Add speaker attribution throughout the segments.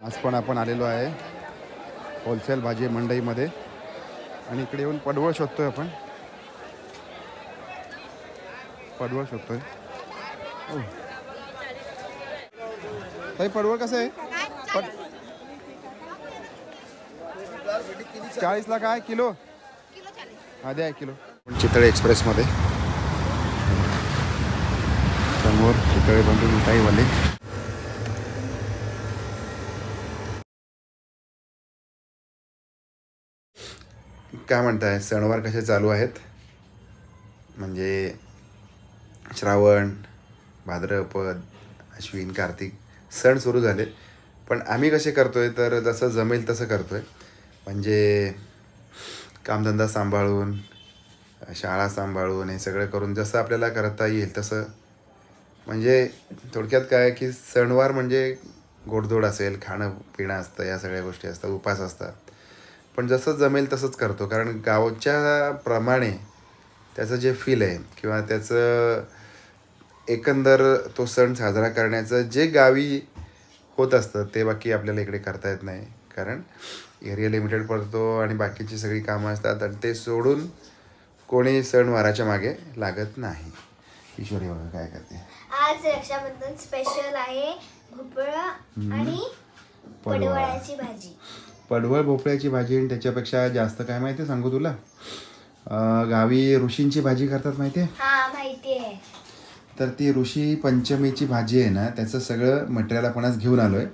Speaker 1: आज पण आपण आलेलो आहे होलसेल भाजी मंडईमध्ये आणि इकडे येऊन पडवळ शोधतोय आपण. पडवळ शोधतोय. ताई पडवळ कसं आहे? 40ला काय किलो? हा द्या 1 किलो. चितळे एक्सप्रेसमध्ये समोर चितळे बंधू मिठाईवाले. काय म्हणताय, सणवार कसे चालू आहेत? म्हणजे श्रावण, भाद्रपद, अश्विन, कार्तिक सण सुरू झाले. पण आम्ही कसे करतोय तर जसं जमेल तसं करतोय. म्हणजे कामधंदा सांभाळून, शाळा सांभाळून, हे सगळं करून जसं आपल्याला करता येईल तसं. म्हणजे थोडक्यात काय की सणवार म्हणजे गोडधोड असेल, खाणं पिणं असतं, या सगळ्या गोष्टी असतात, उपास असतात. पण जसं जमेल तसंच करतो. कारण गावच्या प्रमाणे त्याचं जे फील आहे किंवा त्याचं एकंदर तो सण साजरा करण्याचं जे गावी होत असतं ते बाकी आपल्याला इकडे करता येत नाही. कारण एरिया लिमिटेड पडतो आणि बाकीची सगळी कामं असतात आणि ते सोडून कोणी सणवाराच्या मागे लागत नाही. ईश्वरी बघा काय करते.
Speaker 2: आज रक्षाबंधन स्पेशल आहे भोपळा आणि पडवळाची भाजी.
Speaker 1: पडवळ भोपळ्याची भाजी. आणि त्याच्यापेक्षा जास्त काय माहिती आहे सांगू तुला? गावी ऋषींची भाजी करतात माहिती आहे?
Speaker 2: हा माहिती आहे.
Speaker 1: तर ती ऋषी पंचमीची भाजी आहे ना, त्याचं सगळं मटेरियल आपण आज घेऊन आलोय.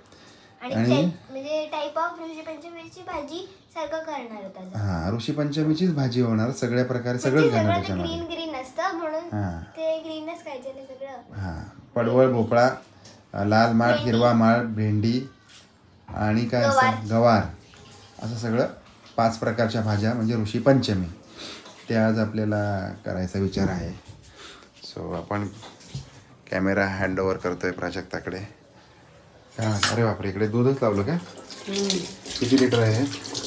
Speaker 2: आणि म्हणजे टाइप ऑफ ऋषी पंचमीची भाजी सारखं करणार होता.
Speaker 1: हा, ऋषी पंचमीचीच भाजी होणार. सगळ्या प्रकारे सगळं घालणार त्याच्यामध्ये.
Speaker 2: ग्रीन ग्रीन असतं म्हणून ते ग्रीनच खायचं नाही सगळं.
Speaker 1: हा, पडवळ, भोपळा, लाल माठ, हिरवा माठ, भेंडी आणि काय असतं गवार, असं सगळं 5 प्रकारच्या भाज्या म्हणजे ऋषी पंचमी. ते आज आपल्याला करायचा विचार आहे. सो आपण कॅमेरा हँडओव्हर करतोय प्राजक्ताकडे. हां, अरे बापरे, इकडे दूधच लावलं का? किती लिटर आहे?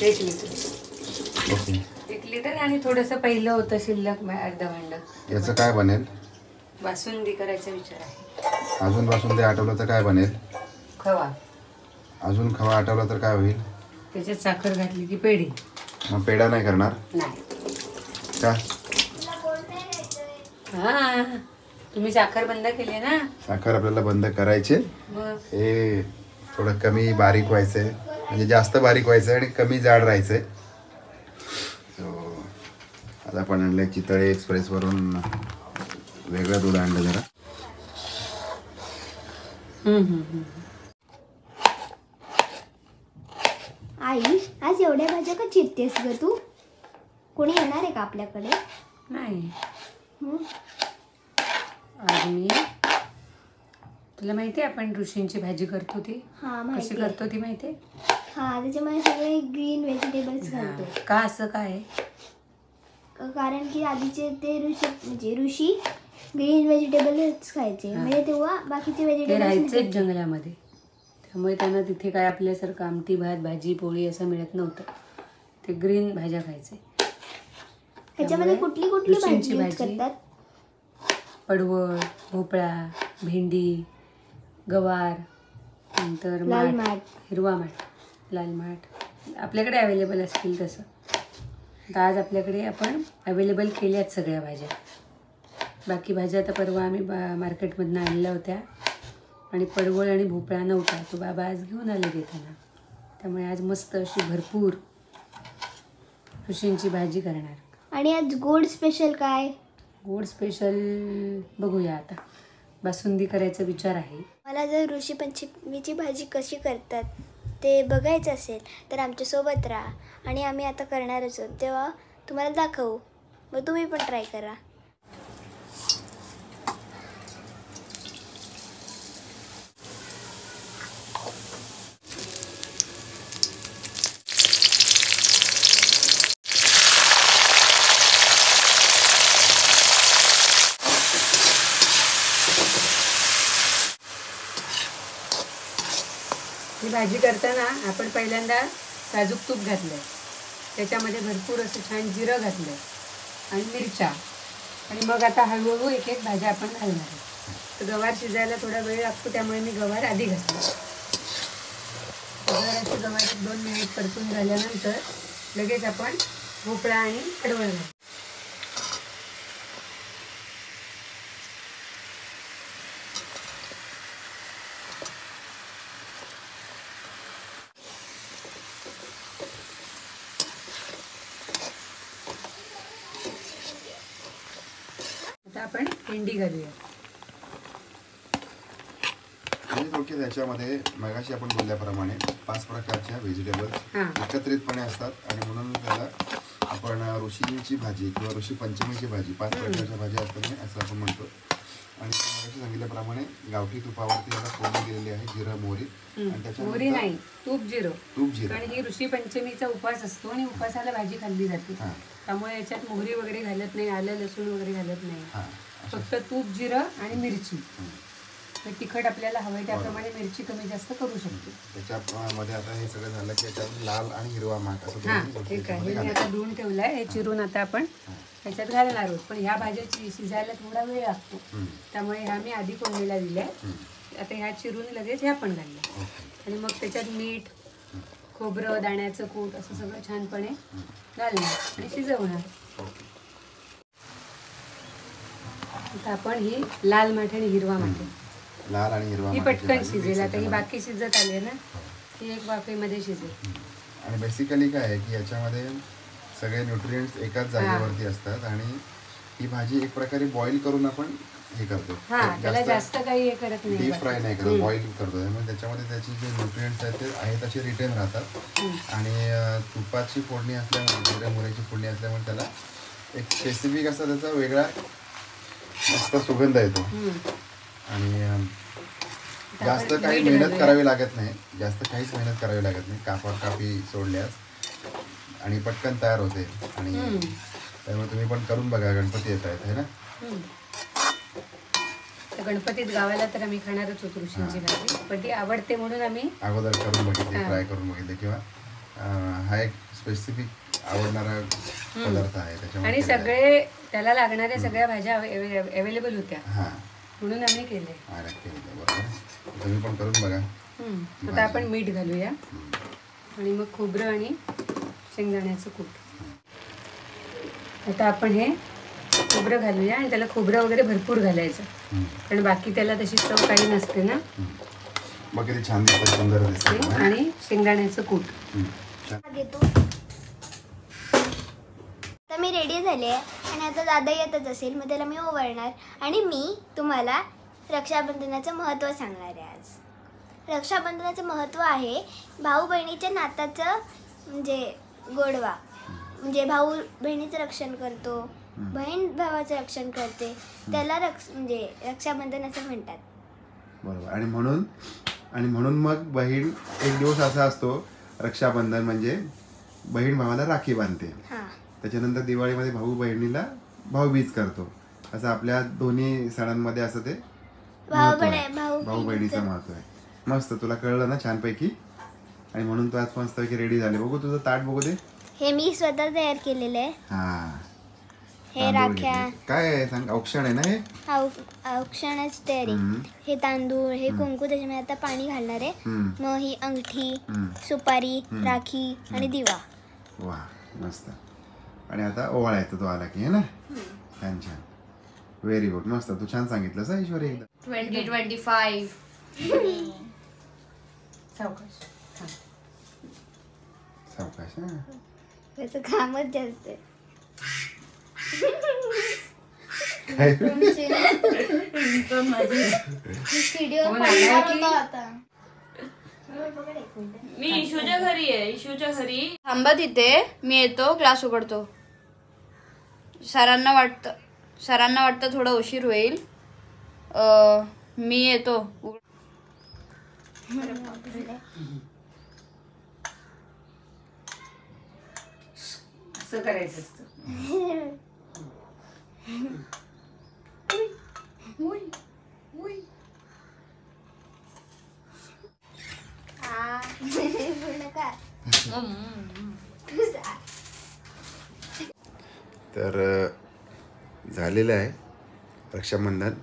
Speaker 3: 1 लिटर.
Speaker 1: Okay,
Speaker 3: 1 litre. आणि थोडंसं पहिलं होतं शिल्लक अर्ध भांड.
Speaker 1: याचं काय बनेल?
Speaker 3: बासुंदी करायचा विचार आहे.
Speaker 1: अजून बासुंदी आठवलं तर काय बनेल?
Speaker 3: खवा.
Speaker 1: अजून खवा आठवला तर काय होईल?
Speaker 3: त्याच्यात साखर घातली की पेढी.
Speaker 1: मग पेढा नाही करणार
Speaker 3: नाही
Speaker 1: का?
Speaker 3: हा, तुम्ही साखर बंद केली ना.
Speaker 1: साखर आपल्याला बंद करायचे.
Speaker 3: मग
Speaker 1: हे थोडं कमी बारीक व्हायचंय, म्हणजे जास्त बारीक व्हायचंय आणि कमी जाड राहायचंय. सो आज आपण आणलंय चितळे एक्सप्रेसवरून वेगळं दूध आणलं जरा.
Speaker 2: आई, आज एवढ्या भाज्या का चिरतेस ग तू? कोणी येणार आहे का आपल्याकडे?
Speaker 3: नाही. आज मी तुला माहिती आहे आपण ऋषींची भाजी करतो ती कशी करतो ती माहिती आहे?
Speaker 2: हा, त्याच्यामध्ये सगळे ग्रीन व्हेजिटेबल्स घालतो.
Speaker 3: का असं काय?
Speaker 2: कारण की आधीचे ते ऋषी ग्रीन व्हेजिटेबल्स खायचे. म्हणजे तेव्हा बाकीचे व्हेजिटेबल्स
Speaker 3: राहायचे जंगलामध्ये, त्यामुळे त्यांना तिथे काय आपल्यासारखं आमटी भात भाजी पोळी असं मिळत नव्हतं. ते ग्रीन भाज्या खायचे.
Speaker 2: त्याच्यामध्ये कुठली कुठली भाजी करतात?
Speaker 3: पडवळ, भोपळा, भेंडी, गवार, नंतर माठ, हिरवा माठ, लाल माठ आपल्याकडे अवेलेबल असतील तसं. तर आज आपल्याकडे आपण अवेलेबल केल्यात सगळ्या भाज्या. बाकी भाज्या आता परवा आम्ही मार्केटमधून आणल्या होत्या आणि पडवळ आणि भोपळा नव्हता, तो बाबा आज घेऊन आले घेताना. त्यामुळे आज मस्त अशी भरपूर ऋषींची भाजी करणार.
Speaker 2: आणि आज गोड स्पेशल काय?
Speaker 3: गोड स्पेशल बघूया आता. बासुंदी करायचा विचार आहे.
Speaker 2: मला जर ऋषी पंचमीची भाजी कशी करतात ते बघायचं असेल तर आमच्यासोबत राहा. आणि आम्ही आता करणारच आहोत तेव्हा तुम्हाला दाखवू. मग तुम्ही पण ट्राय करा.
Speaker 3: ही भाजी करताना आपण पहिल्यांदा साजूक तूप घातलं आहे, त्याच्यामध्ये भरपूर असं छान जिरं घातलं आहे आणि मिरच्या. आणि मग आता हळूहळू एक एक भाज्या आपण घालणार आहे. तर गवार शिजायला थोडा वेळ लागतो, त्यामुळे मी गवार आधी घातली. गव्हाची 2 मिनिट परतून झाल्यानंतर लगेच आपण भोपळा आणि पडवळ घालू. आता आपण भेंडी घालूया.
Speaker 1: आणि थोडक्यात याच्यामध्ये मगाशी आपण बोलल्याप्रमाणे 5 प्रकारच्या व्हेजिटेबल्स एकत्रितपणे असतात आणि म्हणून त्याला आपण ऋषींची भाजी किंवा ऋषी पंचमीची भाजी 5 प्रकारच्या भाज्या असतात असं आपण म्हणतो. आणि मगाशी सांगितल्याप्रमाणे गावठी तुपावरती याला फोडणी दिलेली आहे, जिरं मोहरी आणि त्याच्यामध्ये
Speaker 3: मोहरी नाही, तूप जिरं.
Speaker 1: जिरं
Speaker 3: कारण ही ऋषी पंचमीचा उपवास असतो आणि उपवासाला भाजी खाल्ली जाते, त्यामुळे याच्यात मोहरी वगैरे घालत नाही, आलं लसूण वगैरे घालत नाही. फक्त तूप जिरं आणि मिरची. तिखट आपल्याला हवंय त्याप्रमाणे मिरची कमी जास्त करू शकतो.
Speaker 1: त्याच्यामध्ये आता हे सगळं झालं की याच्यात लाल आणि हिरवा माठ असं
Speaker 3: ठीक आहे. हे मी आता धुवून ठेवलंय. हे चिरून आता आपण त्याच्यात घालणार आहोत. पण ह्या भाज्या शिजायला थोडा वेळ लागतो, त्यामुळे ह्या मी आधी फोडणीला दिल्या. आता ह्या चिरून लगेच ह्या पण घालल्या आणि मग त्याच्यात मीठ, खोबरं, दाण्याचं कूट असं सगळं छानपणे घालणार आणि शिजवणार. आता आपण ही लाल माठ आणि हिरवा माठ,
Speaker 1: लाल आणि हिरवा
Speaker 3: ही पटकन शिजेल. आता ही बाकी शिजत आली आहे ना, ती एक वाफेमध्ये शिजेल.
Speaker 1: आणि बेसिकली काय आहे की याच्यामध्ये सगळे न्यूट्रिएंट्स एकाच जागेवरती असतात आणि ही भाजी एक प्रकारे बॉईल करून आपण हे करतो.
Speaker 3: त्याला जास्त काही हे करत नाही,
Speaker 1: डीप फ्राय नाही करत, बॉईल करतो. त्यामुळे त्याच्यामध्ये त्याची जे न्यूट्रिएंट्स आहेत ते आहेत असे रिटेन राहतात. आणि तुपाची फोडणी असल्यामुळे, जिऱ्या मोहरीची फोडणी असल्यामुळे त्याला एक स्पेसिफिक असा त्याचा वेगळा मस्त सुगंध येतो. आणि जास्त काही मेहनत करावी लागत नाही, जास्त काहीच मेहनत करावी लागत नाही. कापी सोडल्यास आणि पटकन तयार होते. आणि त्यामुळे तुम्ही पण करून बघा. गणपती येत आहेत है ना.
Speaker 3: गणपतीत गावाला तर आम्ही खाणारच होतो ऋषींची भाजी, पण ती आवडते म्हणून आम्ही
Speaker 1: अगोदर करून बघितले, ट्राय करून बघितले. किंवा हा एक स्पेसिफिक आवडणारा पदार्थ आहे त्याच्यामुळे.
Speaker 3: आणि सगळे त्याला लागणाऱ्या सगळ्या भाज्या अवेलेबल होत्या म्हणून आम्ही केले.
Speaker 1: बरोबर, तुम्ही पण करून बघा.
Speaker 3: आता आपण मीठ घालूया आणि मग खोबरं आणि शेंगदाण्याचं कूट. आता आपण हे खोबरं घालूया आणि त्याला खोबरं वगैरे भरपूर घालायचं, कारण बाकी त्याला तशी चव काही नसते ना.
Speaker 1: मग किती छान दिसतं, सुंदर दिसतं.
Speaker 3: आणि शेंगदाण्याचं कूट
Speaker 2: घेतो. आता मी रेडी झाले आहे आणि आता दादा येतच असेल, मग त्याला मी ओवाळणार आणि मी तुम्हाला रक्षाबंधनाचं महत्त्व सांगणार आहे. आज रक्षाबंधनाचं महत्त्व आहे भाऊ बहिणीच्या नात्याचं, म्हणजे गोडवा. म्हणजे भाऊ बहिणीचं रक्षण करतो, बहीण भावाचं रक्षण करते, त्याला म्हणजे रक्षाबंधन असं म्हणतात.
Speaker 1: बरोबर. आणि म्हणून मग बहीण एक दिवस असा असतो रक्षाबंधन, म्हणजे बहीण भावाला राखी बांधते. त्याच्यानंतर दिवाळीमध्ये भाऊ बहिणीला भाऊबीज करतो. असं आपल्या दोन्ही सणांमध्ये असं ते भाऊ बहिणीचं महत्व आहे. मस्त, तुला कळलं ना छानपैकी. आणि म्हणून तू आज मस्तपैकी रेडी झाले. बघू तुझं ताट बघू दे.
Speaker 2: हे मी स्वतः तयार केलेलं आहे. हे राख्या
Speaker 1: काय आहे सांग. औक्षण आहे ना हे.
Speaker 2: औक्षणाची तयारी. हे तांदूळ, हे कुंकू, त्याच्यामध्ये आता पाणी घालणार आहे. मग ही अंगठी, सुपारी, राखी आणि दिवा.
Speaker 1: वा, मस्त. आणि आता ओवाळायचं तो आला की, है ना. छान छान, व्हेरी गुड, मस्त. तू छान सांगितलंस ईश्वरी. एकदा
Speaker 4: 2025
Speaker 3: सावकाश
Speaker 1: सावकाश.
Speaker 2: त्याचं कामच जास्त आहे.
Speaker 4: मी इशूच्या घरी आहे. इशूच्या घरी थांबा तिथे, मी येतो, क्लास उघडतो. सरांना वाटतं थोडा उशीर होईल. मी येतो.
Speaker 3: असं करायचं असतं.
Speaker 1: तर झालेलं आहे रक्षाबंधन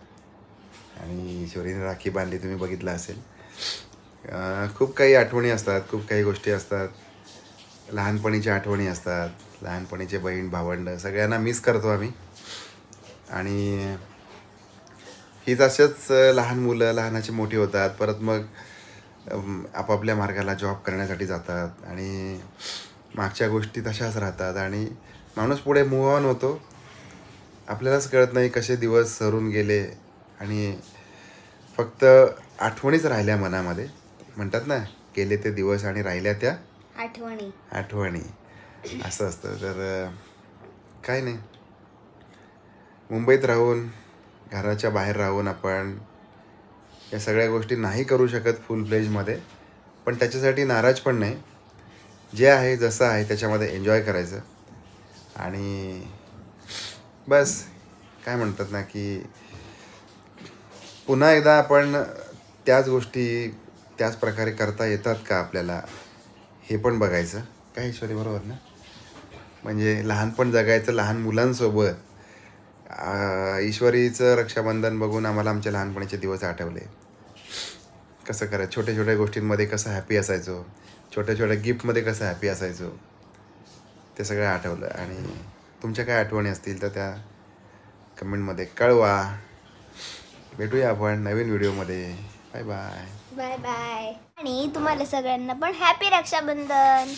Speaker 1: आणि ईश्वरीने राखी बांधली, तुम्ही बघितलं असेल. खूप काही आठवणी असतात, खूप काही गोष्टी असतात. लहानपणीच्या आठवणी असतात, लहानपणीचे बहीण भावंड सगळ्यांना मिस करतो आम्ही. आणि हीच असेच लहान मुलं लहानाची मोठी होतात, परत मग आपापल्या मार्गाला जॉब करण्यासाठी जातात आणि मागच्या गोष्टी तशाच राहतात आणि माणूस पुढे मूव्ह ऑन होतो. आपल्यालाच कळत नाही कसे दिवस सरून गेले आणि फक्त आठवणीच राहिल्या मनामध्ये. म्हणतात ना, गेले ते दिवस आणि राहिल्या त्या आठवणी. असं असतं. तर काय नाही, मुंबईत राहून घराच्या बाहेर राहून आपण या सगळ्या गोष्टी नाही करू शकत फुल फ्लेजमध्ये, पण त्याच्यासाठी नाराज पण नाही. जे आहे जसं आहे त्याच्यामध्ये एन्जॉय करायचं आणि बस. काय म्हणतात ना की पुन्हा एकदा आपण त्याच गोष्टी त्याच प्रकारे करता येतात का आपल्याला, हे पण बघायचं. काय ईश्वरी बरोबर ना? म्हणजे लहानपण जगायचं लहान मुलांसोबत. ईश्वरीचं रक्षाबंधन बघून आम्हाला आमच्या लहानपणीचे दिवस आठवले. कसं करायचं, छोट्या छोट्या गोष्टींमध्ये कसं हॅपी असायचो, छोट्या छोट्या गिफ्टमध्ये कसं हॅपी असायचो, ते सगळं आठवलं. आणि तुमच्या काय आठवणी असतील तर त्या कमेंटमध्ये कळवा. भेटूया आपण नवीन व्हिडिओमध्ये. Bye bye.
Speaker 2: Bye bye. आणि तुम्हाला सगळ्यांना पण हॅपी रक्षाबंधन.